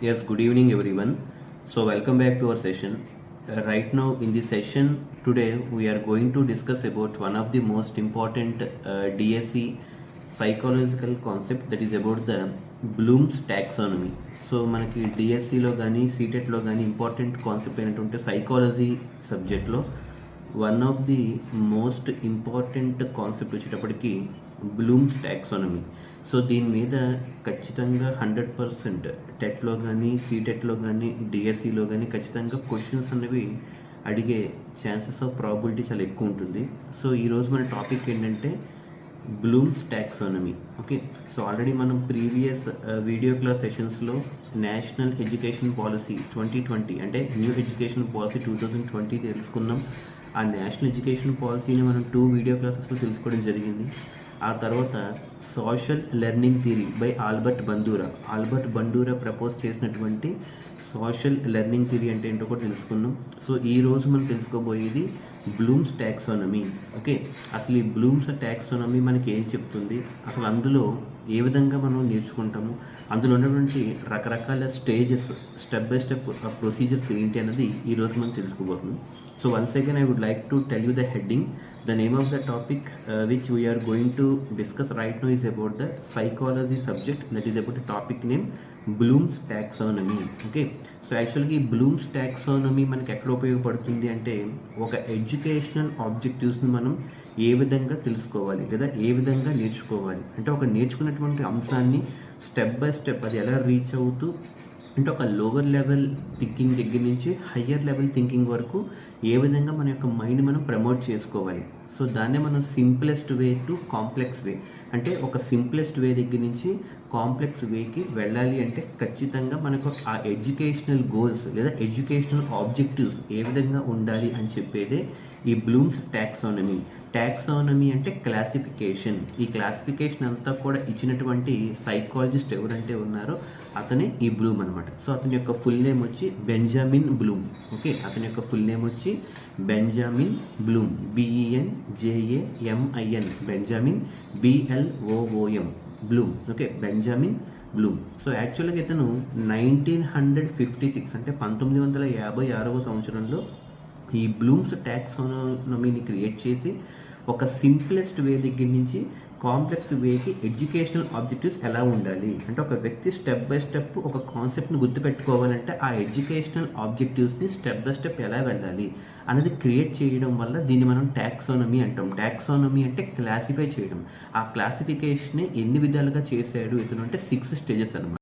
Yes, good evening everyone. So welcome back to our session. Right now in this session today we are going to discuss about one of the most important DSC psychological concept, that is about the Bloom's taxonomy. So మనకి డిఎస్సిలో కానీ సీటెట్లో కానీ important concept ఏంటంటే psychology సబ్జెక్ట్లో one of the most important concept వచ్చేటప్పటికి Bloom's taxonomy. So దీని మీద ఖచ్చితంగా 100% టెట్లో కానీ సీటెట్లో కానీ డిఎస్సిలో కానీ ఖచ్చితంగా క్వశ్చన్స్ అనేవి అడిగే ఛాన్సెస్ ఆఫ్ ప్రాబిలిటీ చాలా ఎక్కువ ఉంటుంది. సో ఈరోజు మన టాపిక్ ఏంటంటే Bloom's taxonomy. Okay, so already మనం ప్రీవియస్ వీడియో క్లాస్ సెషన్స్లో నేషనల్ ఎడ్యుకేషన్ పాలసీ 2020 అంటే న్యూ ఎడ్యుకేషన్ పాలసీ 2020 తెలుసుకున్నాం. ఆ నేషనల్ ఎడ్యుకేషన్ పాలసీని మనం 2 వీడియో క్లాసెస్లో తెలుసుకోవడం జరిగింది. ఆ తర్వాత social learning theory by Albert Bandura propose చేసినటువంటి సోషల్ లెర్నింగ్ థియరీ అంటే ఏంటో కూడా తెలుసుకున్నాం. సో ఈరోజు మనం తెలుసుకోబోయేది బ్లూమ్స్ టాక్సానమీ. ఓకే, అసలు ఈ బ్లూమ్స్ టాక్సానమీ మనకి ఏం చెప్తుంది, అసలు అందులో ఏ విధంగా మనం నేర్చుకుంటాము, అందులో ఉన్నటువంటి రకరకాల stages, step by step procedures ఏంటి అన్నది ఈరోజు మనం తెలుసుకోబోతున్నాం. So once again I would like to tell you the heading. The name of the topic which we are going to discuss right now is about the psychology subject, that is about the topic name Bloom's taxonomy. Okay, so actually Bloom's taxonomy మనకి ఎక్కడ ఉపయోగపడుతుంది అంటే ఒక educational ఆబ్జెక్టివ్స్ని మనం ఏ విధంగా తెలుసుకోవాలి లేదా ఏ విధంగా నేర్చుకోవాలి అంటే ఒక నేర్చుకున్నటువంటి అంశాన్ని స్టెప్ బై స్టెప్ అది ఎలా రీచ్ అవుతూ అంటే ఒక లోవర్ లెవెల్ థింకింగ్ దగ్గర నుంచి హయ్యర్ లెవెల్ థింకింగ్ వరకు ఏ విధంగా మన యొక్క మైండ్ మనం ప్రమోట్ చేసుకోవాలి. సో దాన్నే మనం సింప్లెస్ట్ వే టు కాంప్లెక్స్ వే అంటే ఒక సింప్లెస్ట్ వే దగ్గర నుంచి కాంప్లెక్స్ వేకి వెళ్ళాలి అంటే ఖచ్చితంగా మనకు ఆ ఎడ్యుకేషనల్ గోల్స్ లేదా ఎడ్యుకేషనల్ ఆబ్జెక్టివ్స్ ఏ విధంగా ఉండాలి అని చెప్పేదే ఈ బ్లూమ్స్ టాక్సానమీ అంటే క్లాసిఫికేషన్. ఈ క్లాసిఫికేషన్ అంతా కూడా ఇచ్చినటువంటి సైకాలజిస్ట్ ఎవరంటే ఉన్నారో అతనే ఈ బ్లూమ్ అనమాట. సో అతని యొక్క ఫుల్ నేమ్ వచ్చి బెంజమిన్ బ్లూమ్. ఓకే, అతని యొక్క ఫుల్ నేమ్ వచ్చి Benjamin Bloom, BENJAMIN, Benjamin BLOOM Bloom. Okay, Benjamin Bloom. So యాక్చువల్గా ఇతను 1956 అంటే 1956వ సంవత్సరంలో ఈ బ్లూమ్స్ టాక్సానమీని క్రియేట్ చేసి ఒక సింప్లెస్ట్ వే దగ్గర నుంచి కాంప్లెక్స్ వేకి ఎడ్యుకేషనల్ ఆబ్జెక్టివ్స్ ఎలా ఉండాలి అంటే ఒక వ్యక్తి స్టెప్ బై స్టెప్ ఒక కాన్సెప్ట్ని గుర్తుపెట్టుకోవాలంటే ఆ ఎడ్యుకేషనల్ ఆబ్జెక్టివ్స్ని స్టెప్ బై స్టెప్ ఎలా వెళ్ళాలి అనేది క్రియేట్ చేయడం వల్ల దీన్ని మనం టాక్సానమీ అంటాం. టాక్సానమీ అంటే క్లాసిఫై చేయడం. ఆ క్లాసిఫికేషన్ ఎన్ని విధాలుగా చేశాడు ఇతను అంటే 6 స్టేజెస్ అనమాట.